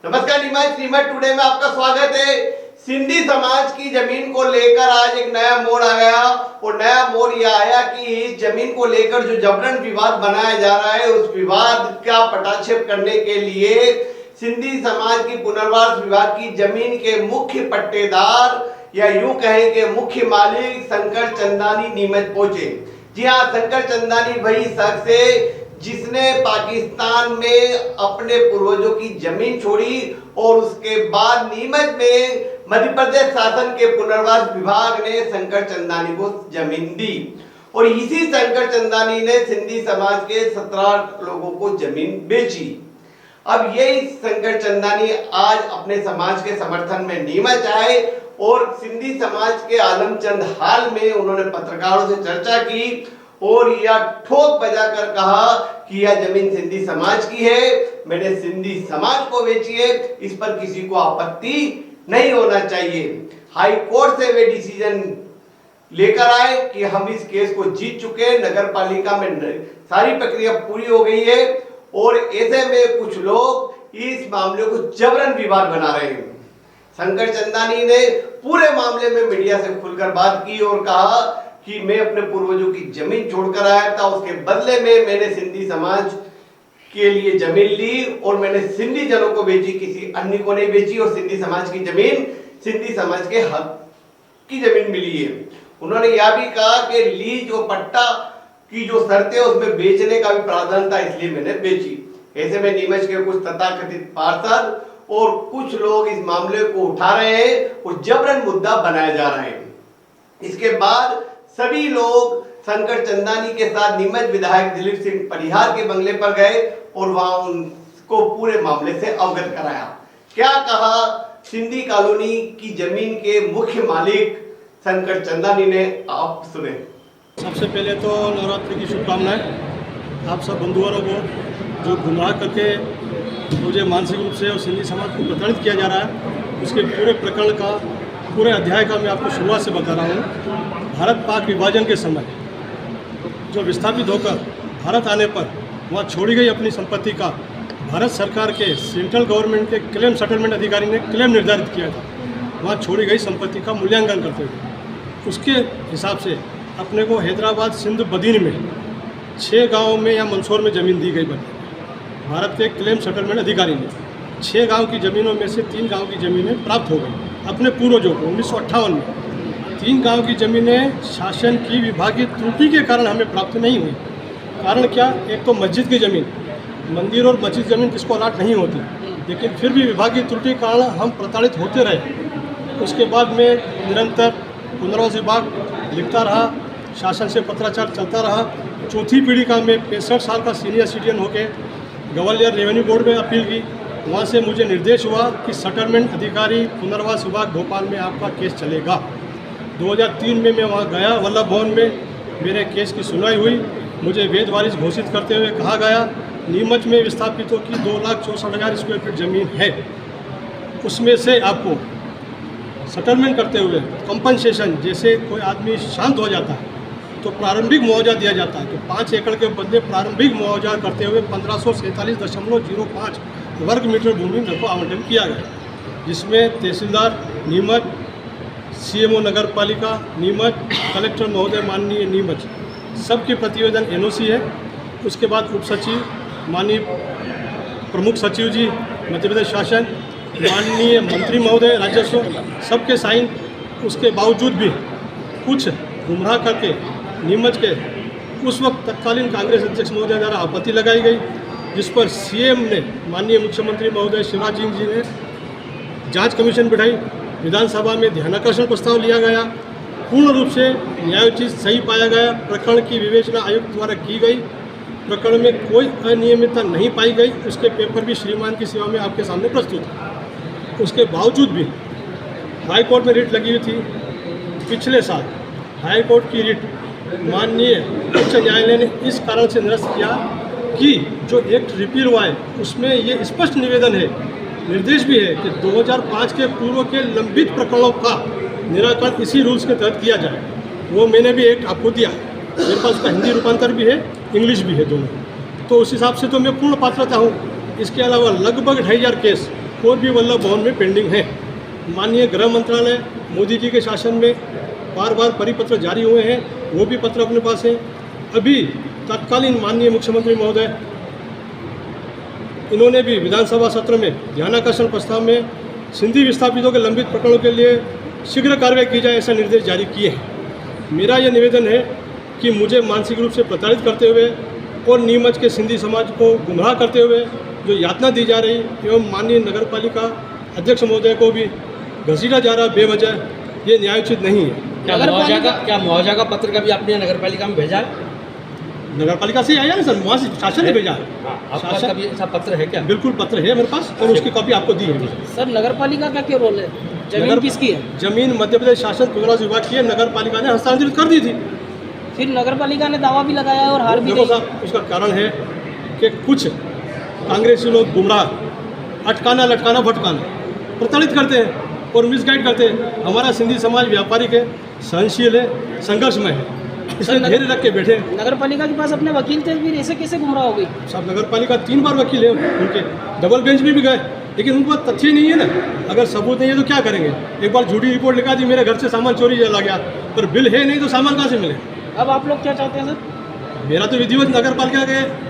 नमस्कार नीमच टुडे में आपका स्वागत है। सिंधी समाज की जमीन को लेकर आज एक नया मोड़ आ गया और नया मोड़ यह आया कि इस जमीन को लेकर जो जबरन विवाद बनाया जा रहा है उस विवाद का पटाक्षेप करने के लिए सिंधी समाज की पुनर्वास विभाग की जमीन के मुख्य पट्टेदार या यूं कहें कि मुख्य मालिक शंकर चंदानी नीमच पहुंचे। जी हाँ, शंकर चंदानी वही शख्स है जिसने पाकिस्तान में अपने पूर्वजों की जमीन छोड़ी और उसके बाद नीमच में मध्य प्रदेश शासन के पुनर्वास विभाग ने शंकर चंदानी को जमीन दी और इसी शंकर चंदानी ने सिंधी समाज के 17 लोगों को जमीन बेची। अब यही शंकर चंदानी आज अपने समाज के समर्थन में नीमच आए और सिंधी समाज के आलमचंद हाल में उन्होंने पत्रकारों से चर्चा की और यह ठोक बजाकर कहा कि यह जमीन सिंधी समाज की है, मैंने सिंधी समाज को बेची है, इस पर किसी को आपत्ति नहीं होना चाहिए। हाई कोर्ट से वे डिसीजन लेकर आए कि हम इस केस को जीत चुके हैं, नगर पालिका में सारी प्रक्रिया पूरी हो गई है और ऐसे में कुछ लोग इस मामले को जबरन विवाद बना रहे हैं। शंकर चंदानी ने पूरे मामले में मीडिया से खुलकर बात की और कहा कि मैं अपने पूर्वजों की जमीन छोड़कर आया था, उसके बदले में मैंने सिंधी समाज के लिए जमीन ली और मैंने सिंधी जनों को बेची, किसी अन्य को नहीं बेची और सिंधी समाज की जमीन सिंधी समाज के हक की जमीन मिली है। उन्होंने यह भी कहा कि लीज और पट्टा की जो शर्तें उसमें बेचने का भी प्रावधान था, इसलिए मैंने बेची। ऐसे में नीमच के कुछ तथाकथित पार्षद और कुछ लोग इस मामले को उठा रहे हैं और जबरन मुद्दा बनाया जा रहा है। इसके बाद सभी लोग शंकर चंदानी के साथ नीमच विधायक दिलीप सिंह परिहार के बंगले पर गए और वहां उनको पूरे मामले से अवगत कराया। क्या कहा सिंधी कॉलोनी की जमीन के मुख्य मालिक शंकर चंदानी ने, आप सुने। सबसे पहले तो नवरात्रि की शुभकामनाएं आप सब बंधुओं को जो गुमराह करके मुझे मानसिक रूप से और सिंधी समाज को प्रताड़ित किया जा रहा है, उसके पूरे प्रकरण का पूरे अध्याय का मैं आपको शुरुआत से बता रहा हूँ। भारत पाक विभाजन के समय जो विस्थापित होकर भारत आने पर वहाँ छोड़ी गई अपनी संपत्ति का भारत सरकार के सेंट्रल गवर्नमेंट के क्लेम सेटलमेंट अधिकारी ने क्लेम निर्धारित किया था। वहाँ छोड़ी गई संपत्ति का मूल्यांकन करते हुए उसके हिसाब से अपने को हैदराबाद सिंध बदीन में 6 गाँव में या मंदसौर में ज़मीन दी गई बनी। भारत के क्लेम सेटलमेंट अधिकारी ने 6 गाँव की ज़मीनों में से 3 गाँव की ज़मीनें प्राप्त हो गई अपने पूर्वजों को 1958 में। 3 गांव की ज़मीनें शासन की विभागीय त्रुटि के कारण हमें प्राप्त नहीं हुई। कारण क्या? एक तो मस्जिद की ज़मीन, मंदिर और मस्जिद ज़मीन किसको अलाट नहीं होती, लेकिन फिर भी विभागीय त्रुटि के कारण हम प्रताड़ित होते रहे। उसके बाद में निरंतर पुनर्वास विभाग लिखता रहा, शासन से पत्राचार चलता रहा। चौथी पीढ़ी का मैं 65 साल का सीनियर सिटीजन होकर ग्वालियर रेवेन्यू बोर्ड में अपील की। वहाँ से मुझे निर्देश हुआ कि सेटलमेंट अधिकारी पुनर्वास विभाग भोपाल में आपका केस चलेगा। 2003 में मैं वहाँ गया, वल्लभ भवन में मेरे केस की सुनवाई हुई। मुझे वैध वारिस घोषित करते हुए कहा गया नीमच में विस्थापितों की 2,64,000 स्क्वायर फीट ज़मीन है, उसमें से आपको सेटलमेंट करते हुए कंपनसेशन, जैसे कोई आदमी शांत हो जाता है तो प्रारंभिक मुआवजा दिया जाता है, तो 5 एकड़ के बदले प्रारंभिक मुआवजा करते हुए 1547.05 वर्ग मीटर भूमि मेरे को आवंटन किया गया, जिसमें तहसीलदार नीमच, सीएमओ नगर पालिका नीमच, कलेक्टर महोदय माननीय नीमच, सबके प्रतिवेदन एनओसी है। उसके बाद उप सचिव, माननीय प्रमुख सचिव जी मध्य प्रदेश शासन, माननीय मंत्री महोदय राजस्व, सबके साइन। उसके बावजूद भी कुछ गुमराह करके नीमच के उस वक्त तत्कालीन कांग्रेस अध्यक्ष महोदय द्वारा आपत्ति लगाई गई, जिस पर सीएम ने, माननीय मुख्यमंत्री महोदय शिवराज सिंह जी ने जांच कमीशन बिठाई। विधानसभा में ध्यानाकर्षण प्रस्ताव लिया गया, पूर्ण रूप से न्यायोचित सही पाया गया। प्रकरण की विवेचना आयुक्त द्वारा की गई, प्रकरण में कोई अनियमितता नहीं पाई गई। उसके पेपर भी श्रीमान की सेवा में आपके सामने प्रस्तुत है। उसके बावजूद भी हाई कोर्ट में रिट लगी हुई थी। पिछले साल हाई कोर्ट की रिट माननीय उच्च न्यायालय ने इस कारण से निरस्त किया कि जो एक्ट रिपील हुआ है उसमें ये स्पष्ट निवेदन है, निर्देश भी है कि 2005 के पूर्व के लंबित प्रकरणों का निराकरण इसी रूल्स के तहत किया जाए। वो मैंने भी एक्ट आपको दिया है, मेरे पास उसका हिंदी रूपांतर भी है, इंग्लिश भी है दोनों। तो उस हिसाब से तो मैं पूर्ण पात्रता हूँ। इसके अलावा लगभग 2,500 केस और भी वल्लभ भवन में पेंडिंग है। माननीय गृह मंत्रालय मोदी जी के शासन में बार बार परिपत्र जारी हुए हैं, वो भी पत्र अपने पास है। अभी तत्कालीन माननीय मुख्यमंत्री महोदय इन्होंने भी विधानसभा सत्र में ध्यानाकर्षण प्रस्ताव में सिंधी विस्थापितों के लंबित प्रकरणों के लिए शीघ्र कार्रवाई की जाए ऐसा निर्देश जारी किए हैं। मेरा यह निवेदन है कि मुझे मानसिक रूप से प्रताड़ित करते हुए और नीमच के सिंधी समाज को गुमराह करते हुए जो यातना दी जा रही एवं माननीय नगर पालिका अध्यक्ष महोदय को भी घसीटा जा रहा बेवजह, ये न्यायोचित नहीं है। क्या मुआवजा का पत्र कभी आपने नगर पालिका में भेजा है? नगर पालिका से आया ना सर, वहाँ से शासन ने भेजा है। आपके पास कभी ऐसा पत्र है क्या? बिल्कुल पत्र है मेरे पास और उसकी कॉपी आपको दी है। सर नगर पालिका का क्या रोल है? जमीन किसकी है? जमीन मध्य प्रदेश शासन पुनर्वास विभाग की है, नगर पालिका ने हस्तांतरित कर दी थी। फिर नगर पालिका ने दावा भी लगाया है और हार भी देखो गई। साहब, उसका कारण है कि कुछ कांग्रेसी लोग गुमराह, अटकाना लटकाना भटकाना प्रताड़ित करते हैं और मिसगाइड करते हैं। हमारा सिंधी समाज व्यापारिक है, सहनशील है, संघर्षमय है, इसलिए धैर्य रख के बैठे। नगर पालिका के पास अपने वकील थे, फिर ऐसे कैसे गुमराह हो गई? साहब नगर पालिका 3 बार वकील है उनके, डबल बेंच में भी गए, लेकिन उनके पास तथ्य नहीं है ना। अगर सबूत नहीं है तो क्या करेंगे? एक बार झूठी रिपोर्ट लिखा दी मेरे घर से सामान चोरी चला गया, पर बिल है नहीं तो सामान कहाँ से मिले? अब आप लोग क्या चाहते हैं सर? मेरा तो विधिवत नगर पालिका के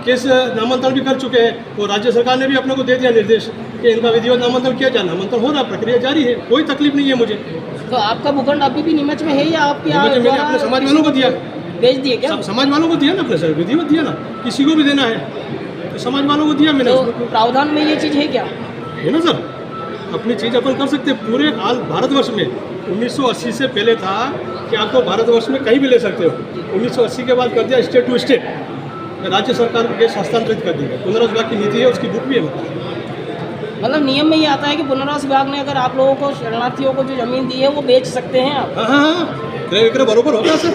केस नामांतरण भी कर चुके हैं और राज्य सरकार ने भी अपने को दे दिया निर्देश कि इनका विधिवत नामांतरण किया जाए। नामांतरण हो रहा, प्रक्रिया जारी है, कोई तकलीफ नहीं है मुझे। तो आपका भूखंड अभी भी नीमच में है या आपके मैंने अपने समाज वालों को दिया, बेच दिए क्या? सब समाज वालों को दिया ना, अपने सर विधिवत दिया ना, किसी को भी देना है तो समाज वालों को दिया मैंने। तो प्रावधान में ये चीज़ है क्या? है ना सर, अपनी चीज़ अपन कर सकते हैं। पूरे आल भारतवर्ष में 1980 से पहले था कि आपको भारतवर्ष में कहीं भी ले सकते हो। 1980 के बाद कर दिया स्टेट टू स्टेट, राज्य सरकार को केस हस्तांतरित कर दी है। पुनर्वास विभाग की नीति है, उसकी बुक भी है। मतलब नियम में ये आता है कि पुनर्वास विभाग ने अगर आप लोगों को, शरणार्थियों को जो जमीन दी है वो बेच सकते हैं आप? हाँ, क्रय विक्रय बरोबर होगा सर।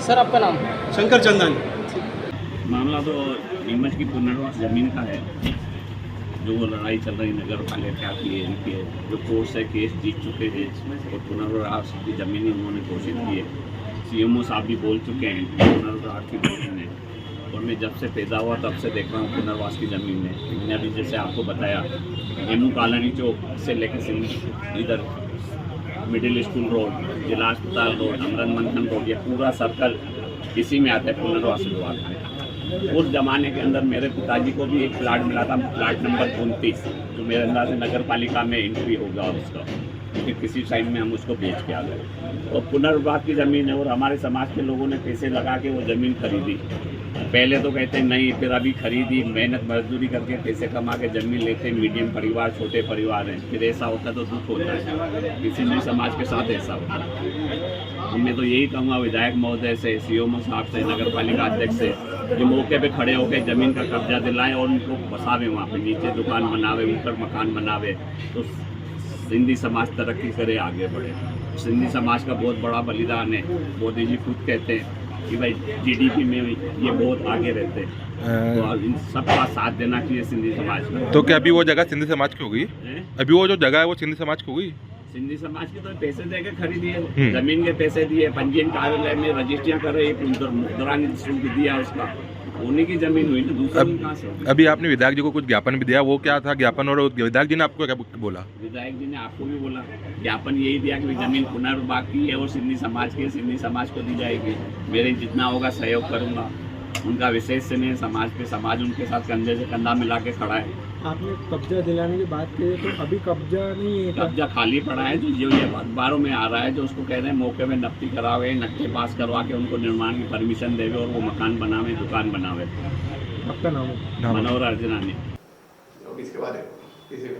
सर आपका नाम? शंकर चंदानी। मामला तो नीमच की पुनर्वास जमीन का है, जो वो लड़ाई चल रही नगर पालिका की है, इनके जो कोर्ट से केस जीत चुके हैं और पुनर्वास की ज़मीन उन्होंने घोषित की है। CMO साहब भी बोल चुके हैं पुनर्वास की ज़मीन है, और मैं जब से पैदा हुआ तब से देख रहा हूँ पुनर्वास की ज़मीन है। मैंने अभी जैसे आपको बताया, हेमू कॉलोनी चौक से लेकर इधर मिडिल स्कूल रोड, जिला अस्पताल रोड, अमरन मंथन रोड, ये पूरा सर्कल इसी में आता है पुनर्वास विभाग में। उस ज़माने के अंदर मेरे पिताजी को भी एक प्लाट मिला था, प्लाट नंबर 29, जो मेरे अंदाज से नगर पालिका में एंट्री होगा उसका, क्योंकि किसी टाइम में हम उसको बेच के आ गए। और पुनर्वास की ज़मीन है और हमारे समाज के लोगों ने पैसे लगा के वो ज़मीन खरीदी। पहले तो कहते हैं नहीं, फिर अभी खरीदी, मेहनत मजदूरी करके पैसे कमा के ज़मीन लेते। मीडियम परिवार, छोटे परिवार हैं, फिर ऐसा होता तो दुख होता है। किसी भी समाज के साथ ऐसा होता है। मैं तो यही कहूँगा विधायक महोदय से, CMO साहब से, नगर पालिका अध्यक्ष से, जो मौके पे खड़े होकर ज़मीन का कब्जा दिलाएं और उनको बसावे, वहाँ पे नीचे दुकान बनावे, ऊपर मकान बनावे, तो सिंधी समाज तरक्की करे, आगे बढ़े। सिंधी समाज का बहुत बड़ा बलिदान है। मोदी जी खुद कहते हैं कि भाई GDP में ये बहुत आगे रहते हैं, तो इन सबका साथ देना चाहिए सिंधी समाज को। तो क्या अभी वो जगह सिंधी समाज की हो गई? अभी वो जो जगह है वो सिंधी समाज की हो गई? सिंधी समाज के तो पैसे देके खरीदी है, जमीन के पैसे दिए, पंजीयन कार्यालय में रजिस्ट्रियाँ कर रहे, मुद्रांक दिया, उसका उन्हीं की जमीन हुई ना, दूसरा कहाँ से होगी? अभी आपने विधायक जी को कुछ ज्ञापन भी दिया, वो क्या था ज्ञापन? और विधायक जी ने आपको क्या बोला? विधायक जी ने आपको भी बोला, ज्ञापन यही दिया कि जमीन पुनर्विभाग की है और सिंधी समाज की है, सिंधी समाज को दी जाएगी। मेरे जितना होगा सहयोग करूँगा। उनका विशेष से नहीं, समाज पे समाज उनके साथ कंधे से कंधा मिला के खड़ा है। आपने कब्जा दिलाने की बात की तो अभी कब्जा नहीं है? कब्जा खाली पड़ा है, जो ये अखबारों में आ रहा है, जो उसको कह रहे हैं मौके में नफ्ती करावे, नक्शे पास करवा के उनको निर्माण की परमिशन देवे और वो मकान बनावे, दुकान बनावे। आपका नाम? मनोहर अर्जुनानी। इसके बारे में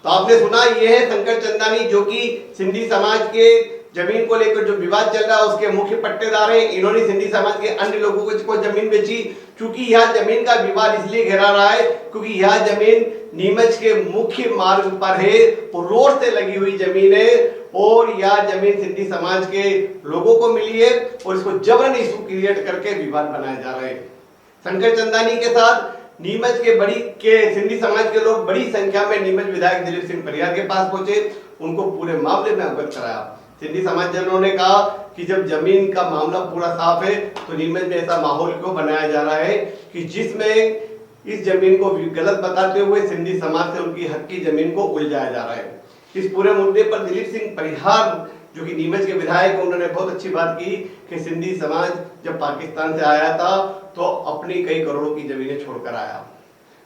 तो आपने सुना, ये है शंकर चंदानी, जो कि सिंधी समाज के जमीन को लेकर जो विवाद चल रहा है उसके मुख्य पट्टेदार हैं। इन्होंने सिंधी समाज के अन्य लोगों को जमीन बेची, क्योंकि यह जमीन का विवाद इसलिए घेरा रहा है क्योंकि यह जमीन नीमच के मुख्य मार्ग पर है और रोड से लगी हुई जमीन है और यह जमीन सिंधी समाज के लोगों को मिली है और इसको जबरन इशू क्रिएट करके विवाद बनाया जा रहा है। शंकर चंदानी के साथ नीमच के सिंधी समाज के लोग बड़ी संख्या में नीमच विधायक दिलीप सिंह परियार के पास पहुंचे, उनको पूरे मामले में अवगत कराया। सिंधी समाजजनों ने कहा कि जब जमीन का मामला पूरा साफ है तो नीमच में ऐसा माहौल क्यों बनाया जा रहा है कि जिसमें इस जमीन को गलत बताते हुए सिंधी समाज से उनकी हक की जमीन को उलझाया जा रहा है। इस पूरे मुद्दे पर दिलीप सिंह परिहार जो कि नीमच के विधायक, उन्होंने बहुत अच्छी बात की कि सिंधी समाज जब पाकिस्तान से आया था तो अपनी कई करोड़ों की जमीनें छोड़कर आया,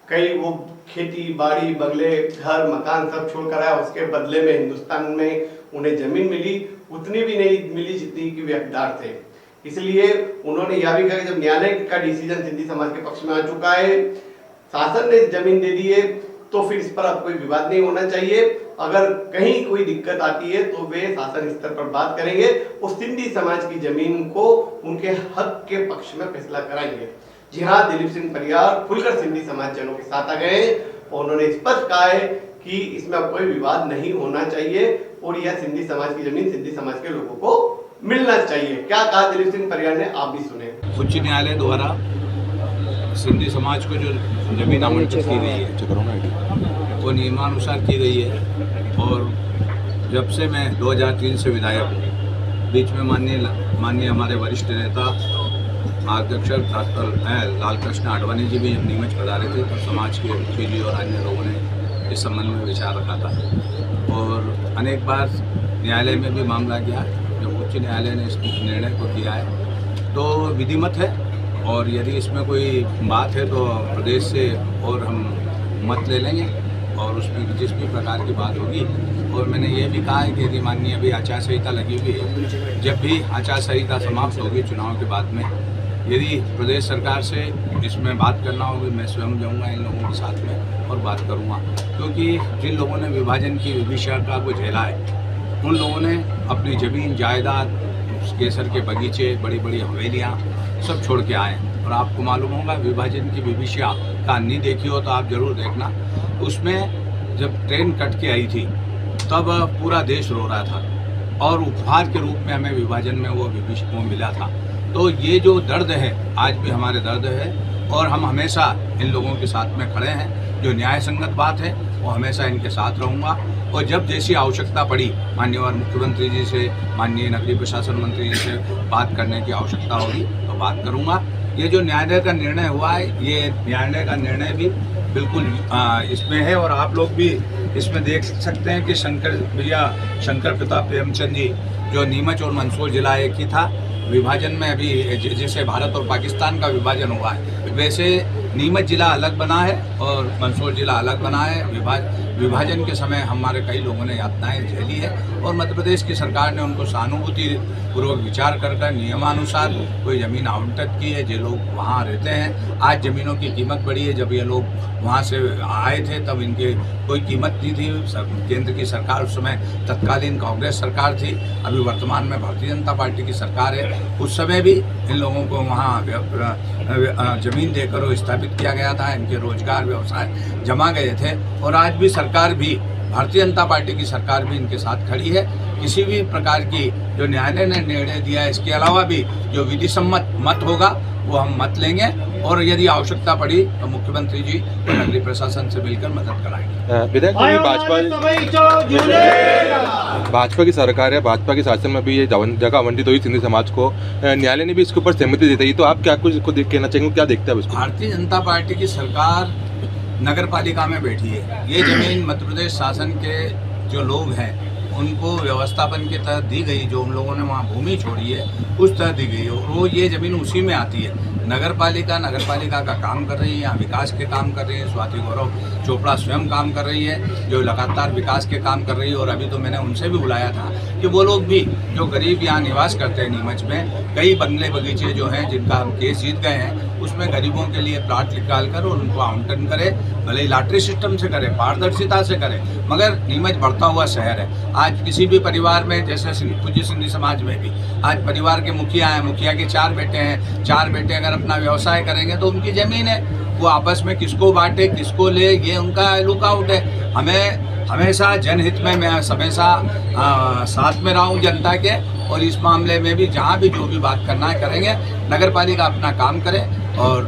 कई वो खेती बाड़ी बंगले घर मकान सब छोड़कर आया। उसके बदले में हिंदुस्तान में उन्हें जमीन मिली, उतनी भी नहीं मिली जितनी कि वे हकदार थे। इसलिए उन्होंने यह भी कहा कि जब न्यायालय का डिसीजन सिंधी समाज के पक्ष में आ चुका है, शासन ने जमीन दे दी है, तो फिर इस पर अब कोई विवाद नहीं होना चाहिए। अगर कहीं कोई दिक्कत आती है तो वे शासन स्तर पर बात करेंगे और सिंधी समाज की जमीन को उनके हक के पक्ष में फैसला कराएंगे। जी हाँ, दिलीप सिंह परिहार खुलकर सिंधी समाज जनों के साथ आ गए और उन्होंने स्पष्ट कहा है कि इसमें अब कोई विवाद नहीं होना चाहिए और यह सिंधी समाज की जमीन सिंधी समाज के लोगों को मिलना चाहिए। क्या कहा दिलीप सिंह परिहार ने, आप भी सुने। उच्च न्यायालय द्वारा सिंधी समाज को जो जमीन आवंटित की गई है वो नियमानुसार की गई है और जब से मैं 2003 से विधायक हूँ, बीच में माननीय हमारे वरिष्ठ नेता मार्गदर्शक डॉक्टर लालकृष्ण आडवाणी जी भी नीमच पधारे थे, तो समाज के मुखी जी और अन्य लोगों ने इस संबंध में विचार रखा था और अनेक बार न्यायालय में भी मामला गया। जब उच्च न्यायालय ने इस निर्णय को किया है तो विधिमत है और यदि इसमें कोई बात है तो प्रदेश से और हम मत ले लेंगे और उसमें जिस भी प्रकार की बात होगी। और मैंने ये भी कहा है कि यदि माननीय अभी आचार संहिता लगी हुई है, जब भी आचार संहिता समाप्त होगी चुनाव के बाद में, यदि प्रदेश सरकार से इसमें बात करना होगी, मैं स्वयं जाऊँगा इन लोगों के साथ में और बात करूँगा। क्योंकि जिन लोगों ने विभाजन की विभीषिका को झेला है, उन लोगों ने अपनी ज़मीन जायदाद, केसर के बगीचे, बड़ी बड़ी हवेलियाँ सब छोड़ के आए और आपको मालूम होगा विभाजन की विभीषिका कहानी देखी हो तो आप जरूर देखना। उसमें जब ट्रेन कट के आई थी तब पूरा देश रो रहा था और उपहार के रूप में हमें विभाजन में वो मिला था। तो ये जो दर्द है आज भी हमारे दर्द है और हम हमेशा इन लोगों के साथ में खड़े हैं। जो न्याय संगत बात है वो हमेशा इनके साथ रहूँगा और जब जैसी आवश्यकता पड़ी माननीय मुख्यमंत्री जी से, माननीय नगरीय प्रशासन मंत्री जी से बात करने की आवश्यकता होगी तो बात करूँगा। ये जो न्यायालय का निर्णय हुआ है, ये न्यायालय का निर्णय भी बिल्कुल इसमें है और आप लोग भी इसमें देख सकते हैं कि शंकर प्रताप प्रेमचंद जी जो नीमच और मंदसौर जिला एक ही था, विभाजन में अभी जैसे भारत और पाकिस्तान का विभाजन हुआ है वैसे नीमच जिला अलग बना है और मंदसौर जिला अलग बना है। विभाजन के समय हमारे कई लोगों ने यातनाएं झेली है और मध्य प्रदेश की सरकार ने उनको सहानुभूति पूर्वक विचार कर नियमानुसार कोई ज़मीन आवंटित की है। जो लोग वहाँ रहते हैं, आज ज़मीनों की कीमत बढ़ी है। जब ये लोग वहाँ से आए थे तब इनके कोई कीमत नहीं थी। केंद्र की सरकार उस समय तत्कालीन कांग्रेस सरकार थी, अभी वर्तमान में भारतीय जनता पार्टी की सरकार है। उस समय भी इन लोगों को वहाँ ज़मीन देकर स्थापित किया गया था, इनके रोजगार व्यवसाय जमा गए थे और आज भी सरकार भी भारतीय जनता पार्टी की सरकार भी इनके साथ खड़ी है। किसी भी प्रकार की जो न्यायालय ने निर्णय दिया है, इसके अलावा भी जो विधि सम्मत मत होगा वो हम मत लेंगे और यदि आवश्यकता पड़ी तो मुख्यमंत्री जी और नगरीय प्रशासन से मिलकर मदद कराएंगे। विधायक भाजपा की सरकार है, भाजपा के शासन में भी ये जगह आवंटित हुई सिंधी समाज को, न्यायालय ने भी इसके ऊपर सहमति दी थी। तो आप क्या कुछ इसको कहना चाहेंगे, क्या देखते हैं? भारतीय जनता पार्टी की सरकार नगर पालिका में बैठी है। ये जमीन मध्य प्रदेश शासन के जो लोग हैं उनको व्यवस्थापन के तहत दी गई, जो उन लोगों ने वहाँ भूमि छोड़ी है उस तरह दी गई और वो ये ज़मीन उसी में आती है। नगर पालिका का काम कर रही है, यहाँ विकास के काम कर रही है। स्वाति गौरव चोपड़ा स्वयं काम कर रही है, जो लगातार विकास के काम कर रही है। और अभी तो मैंने उनसे भी बुलाया था कि वो लोग भी जो गरीब यहाँ निवास करते हैं नीमच में, कई बंगले बगीचे जो हैं जिनका हम केस जीत गए हैं, उसमें गरीबों के लिए प्लाट निकाल कर और उनको आवंटन करे, भले ही लॉटरी सिस्टम से करे, पारदर्शिता से करे। मगर नीमच बढ़ता हुआ शहर है। आज किसी भी परिवार में, जैसे पूज्य सिंधी समाज में भी आज परिवार के मुखिया हैं, मुखिया के 4 बेटे हैं, 4 बेटे अगर अपना व्यवसाय करेंगे तो उनकी ज़मीन है, वो आपस में किसको बांटे किसको ले, ये उनका लुकआउट है। हमें हमेशा जनहित में मैं हमेशा साथ में रहा हूँ जनता के और इस मामले में भी जहाँ भी जो भी बात करना है करेंगे। नगर पालिका अपना काम करे और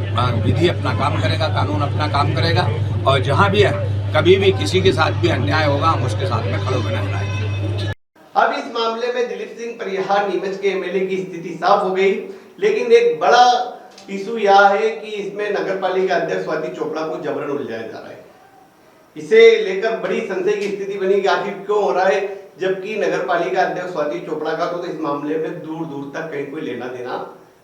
विधि अपना काम करेगा, कानून अपना काम करेगा और जहाँ भी है कभी भी किसी के साथ भी अन्याय होगा हम उसके साथ में खड़े होकर रहेंगे। अब इस मामले में दिलीप सिंह परिहार नीमच के एमएलए की स्थिति साफ हो गई, लेकिन एक बड़ा इशू यह है कि इसमें नगर पालिका अध्यक्ष स्वाति चोपड़ा को जबरन उलझाया जा रहा है। इसे लेकर बड़ी संशय की स्थिति बनी कि आखिर क्यों हो रहा है, जबकि नगर पालिका अध्यक्ष स्वाति चोपड़ा का तो इस मामले में दूर दूर तक कहीं कोई लेना देना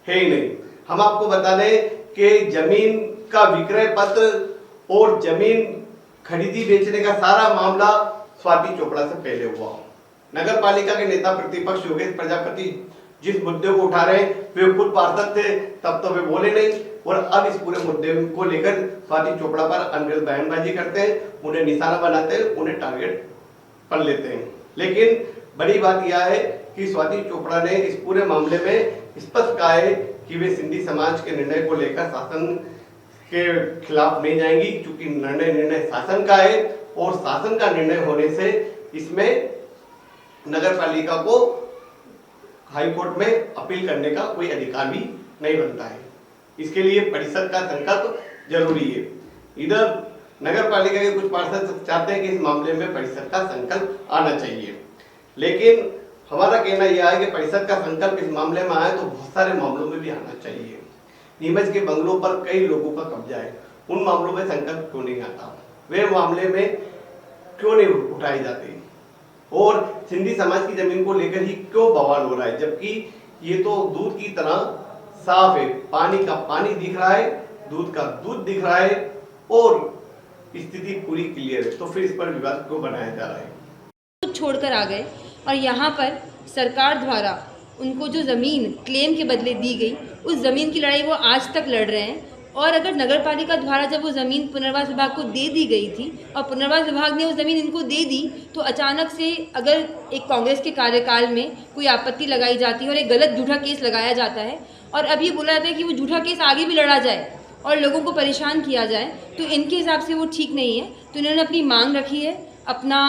है ही नहीं। हम आपको बता दें कि जमीन का विक्रय पत्र और जमीन खरीदी बेचने का सारा मामला स्वाति चोपड़ा से पहले हुआ। नगर पालिका के नेता प्रतिपक्ष योगेश प्रजापति जिस मुद्दे को उठा रहे हैं वे खुद पार्षद थे, तब तो वे बोले नहीं, और अब इस पूरे मुद्दे को लेकर स्वाति चोपड़ा पर अनगिनत बयानबाजी करते हैं, उन्हें निशाना बनाते हैं, उन्हें टारगेट कर लेते हैं। लेकिन बड़ी बात यह है कि स्वाति चोपड़ा ने इस पूरे मामले में स्पष्ट कहा है कि वे सिंधी समाज के निर्णय को लेकर शासन के खिलाफ नहीं जाएंगी, क्योंकि निर्णय शासन का है और शासन का निर्णय होने से इसमें नगर पालिका को हाई कोर्ट में अपील करने का कोई अधिकार भी नहीं बनता है। इसके लिए परिषद का संकल्प जरूरी है। इधर नगर पालिका के कुछ पार्षद चाहते हैं कि इस मामले में परिषद का संकल्प आना चाहिए, लेकिन हमारा कहना यह है कि परिषद का संकल्प इस मामले में आए तो बहुत सारे मामलों में भी आना चाहिए। नीमच के बंगलों पर कई लोगों का कब्जा है, उन मामलों में संकल्प क्यों नहीं आता, वे मामले में क्यों नहीं उठाए जाते, और सिंधी समाज की जमीन को लेकर ही क्यों बवाल हो रहा है, जबकि ये तो दूध की तरह साफ है, पानी का पानी दिख रहा है, दूध का दूध दिख रहा है और स्थिति पूरी क्लियर है, तो फिर इस पर विवाद क्यों बनाया जा रहा है। छोड़कर आ गए और यहाँ पर सरकार द्वारा उनको जो ज़मीन क्लेम के बदले दी गई, उस ज़मीन की लड़ाई वो आज तक लड़ रहे हैं। और अगर नगर पालिका द्वारा जब वो ज़मीन पुनर्वास विभाग को दे दी गई थी और पुनर्वास विभाग ने वो ज़मीन इनको दे दी, तो अचानक से अगर एक कांग्रेस के कार्यकाल में कोई आपत्ति लगाई जाती है और एक गलत झूठा केस लगाया जाता है और अब ये बोला जाता है कि वो झूठा केस आगे भी लड़ा जाए और लोगों को परेशान किया जाए, तो इनके हिसाब से वो ठीक नहीं है। तो इन्होंने अपनी मांग रखी है, अपना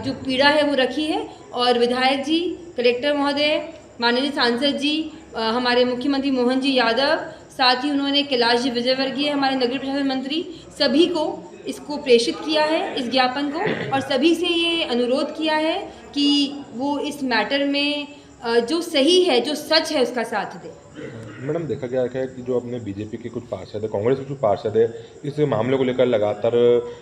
जो पीड़ा है वो रखी है, और विधायक जी, कलेक्टर महोदय, माननीय सांसद जी, हमारे मुख्यमंत्री मोहन जी यादव, साथ ही उन्होंने कैलाश जी विजयवर्गीय हमारे नगरीय प्रशासन मंत्री, सभी को इसको प्रेषित किया है, इस ज्ञापन को, और सभी से ये अनुरोध किया है कि वो इस मैटर में जो सही है, जो सच है, उसका साथ दे। मैडम, देखा गया है कि जो अपने बीजेपी के कुछ पार्षद है, कांग्रेस के कुछ पार्षद है, इस मामले को लेकर लगातार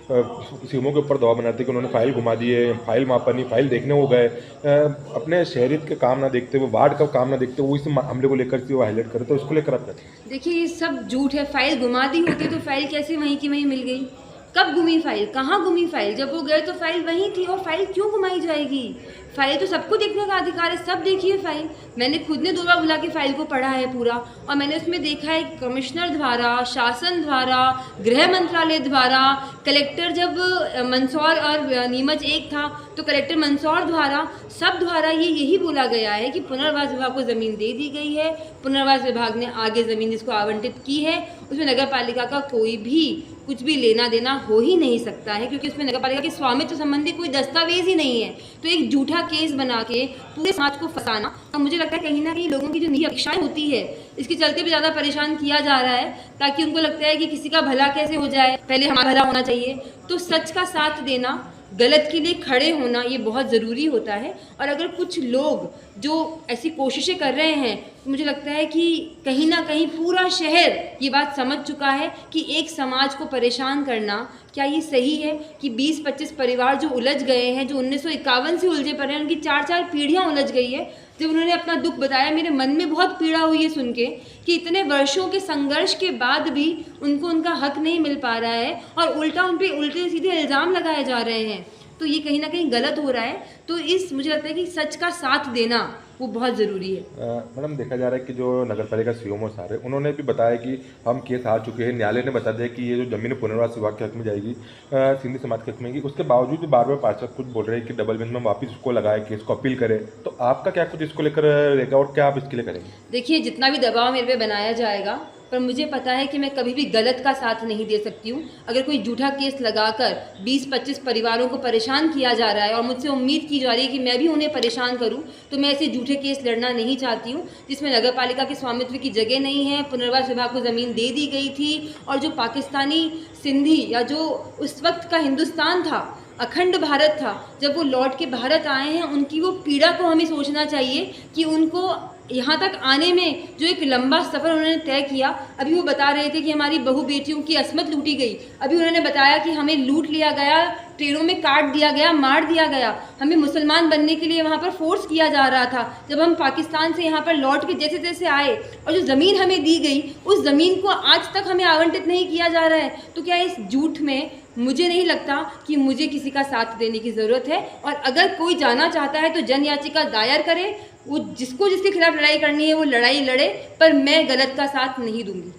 सीएमओ के ऊपर दबाव बनाते कि उन्होंने फाइल घुमा दी है, फाइल मापा नहीं, फाइल देखने हो गए, अपने शहरियत के काम ना देखते हुए, वार्ड का काम ना देखते हुए इस मामले को लेकर वो हाईलाइट करे, तो इसको लेकर आप कहते हैं? देखिए, ये सब झूठ है। फाइल घुमा दी होती तो फाइल कैसे वहीं की वहीं मिल गई? कब घूमी फाइल, कहाँ घूमी फाइल? जब वो गए तो फाइल वहीं थी, और फाइल क्यों घुमाई जाएगी? फाइल तो सबको देखने का अधिकार है, सब देखिए फाइल। मैंने खुद ने 2 बार बुला के फाइल को पढ़ा है पूरा, और मैंने उसमें देखा है कमिश्नर द्वारा, शासन द्वारा, गृह मंत्रालय द्वारा, कलेक्टर जब मंदसौर और नीमच एक था तो कलेक्टर मंदसौर द्वारा, सब द्वारा यही बोला गया है कि पुनर्वास विभाग को ज़मीन दे दी गई है, पुनर्वास विभाग ने आगे ज़मीन जिसको आवंटित की है उसमें नगर पालिका का कोई भी कुछ भी लेना देना हो ही नहीं सकता है, क्योंकि उसमें नगर पालिका के स्वामित्व संबंधी कोई दस्तावेज ही नहीं है। तो एक झूठा केस बना के पूरे समाज को फंसाना, और मुझे लगता है कहीं ना कहीं लोगों की जो निजी अपेक्षाएं होती है, इसके चलते भी ज़्यादा परेशान किया जा रहा है, ताकि उनको लगता है कि किसी का भला कैसे हो जाए, पहले हमारा भला होना चाहिए। तो सच का साथ देना, गलत के लिए खड़े होना, ये बहुत ज़रूरी होता है। और अगर कुछ लोग जो ऐसी कोशिशें कर रहे हैं, तो मुझे लगता है कि कहीं ना कहीं पूरा शहर ये बात समझ चुका है कि एक समाज को परेशान करना क्या ये सही है? कि 20-25 परिवार जो उलझ गए हैं, जो 1951 से उलझे पड़े हैं, उनकी 4-4 पीढ़ियाँ उलझ गई है। जब उन्होंने अपना दुख बताया, मेरे मन में बहुत पीड़ा हुई है सुन के कि इतने वर्षों के संघर्ष के बाद भी उनको उनका हक नहीं मिल पा रहा है, और उल्टा उन पर उल्टे सीधे इल्ज़ाम लगाए जा रहे हैं। तो ये कहीं ना कहीं गलत हो रहा है। तो मुझे लगता है कि सच का साथ देना वो बहुत ज़रूरी है। मैडम, देखा जा रहा है कि जो नगर पालिका सीएमओ सारे, उन्होंने भी बताया कि हम केस हार चुके हैं, न्यायालय ने बता दिया कि ये जो जमीन पुनर्वास विभाग के हक में जाएगी, सिंधी समाज के हक में, उसके बावजूद भी बार बार पार्षद कुछ बोल रहे हैं कि डबल बेंच में वापस उसको लगाए, केस को अपील करे। तो आपका क्या कुछ इसको लेकर रहेगा और क्या आप इसके लिए करेंगे? देखिए, जितना भी दबाव मेरे पे बनाया जाएगा, पर मुझे पता है कि मैं कभी भी गलत का साथ नहीं दे सकती हूँ। अगर कोई झूठा केस लगाकर 20-25 परिवारों को परेशान किया जा रहा है और मुझसे उम्मीद की जा रही है कि मैं भी उन्हें परेशान करूँ, तो मैं ऐसे झूठे केस लड़ना नहीं चाहती हूँ जिसमें नगर पालिका के स्वामित्व की जगह नहीं है, पुनर्वास विभाग को ज़मीन दे दी गई थी, और जो पाकिस्तानी सिंधी या जो उस वक्त का हिंदुस्तान था, अखंड भारत था, जब वो लौट के भारत आए हैं, उनकी वो पीड़ा को हमें सोचना चाहिए कि उनको यहाँ तक आने में जो एक लंबा सफ़र उन्होंने तय किया, अभी वो बता रहे थे कि हमारी बहू बेटियों की अस्मत लूटी गई, अभी उन्होंने बताया कि हमें लूट लिया गया, ट्रेनों में काट दिया गया, मार दिया गया, हमें मुसलमान बनने के लिए वहाँ पर फोर्स किया जा रहा था। जब हम पाकिस्तान से यहाँ पर लौट के जैसे तैसे आए और जो ज़मीन हमें दी गई, उस ज़मीन को आज तक हमें आवंटित नहीं किया जा रहा है। तो क्या इस झूठ में मुझे नहीं लगता कि मुझे किसी का साथ देने की ज़रूरत है, और अगर कोई जाना चाहता है तो जन याचिका दायर करे, वो जिसको जिसके खिलाफ लड़ाई करनी है वो लड़ाई लड़े, पर मैं गलत का साथ नहीं दूंगी।